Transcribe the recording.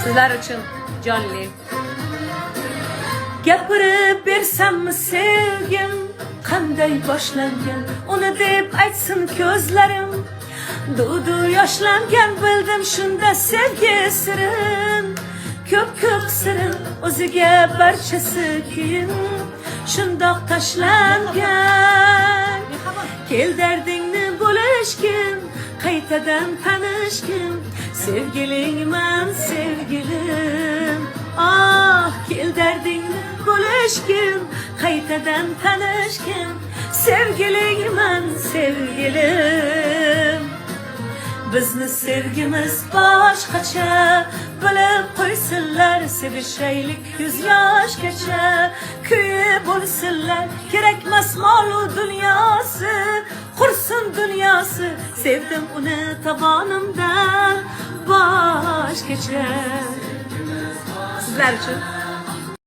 Sizler için canlı. Gapirib bersammi sevgim qanday boshlangan uni deb aytsin ko'zlarim dudu yoshlangan bildim shunda sevgi sirin ko'p sirin o'ziga barchasi keyin shundoq tashlangan kel dardingni bo'lishgin qaytadan tanishgin sevgilingman sevgilim ah kel dardingni bo'lishgin qaytadan tanishgin sevgilingman sevgilim bizni sevgimiz boshqacha bilib qo'ysinlar sevishaylik 100 yoshgacha kuyib bo'lsinlar kerakmas molu dunyosi qursin dunyosi sevdim uni tovonimdan boshgacha sizlar uchun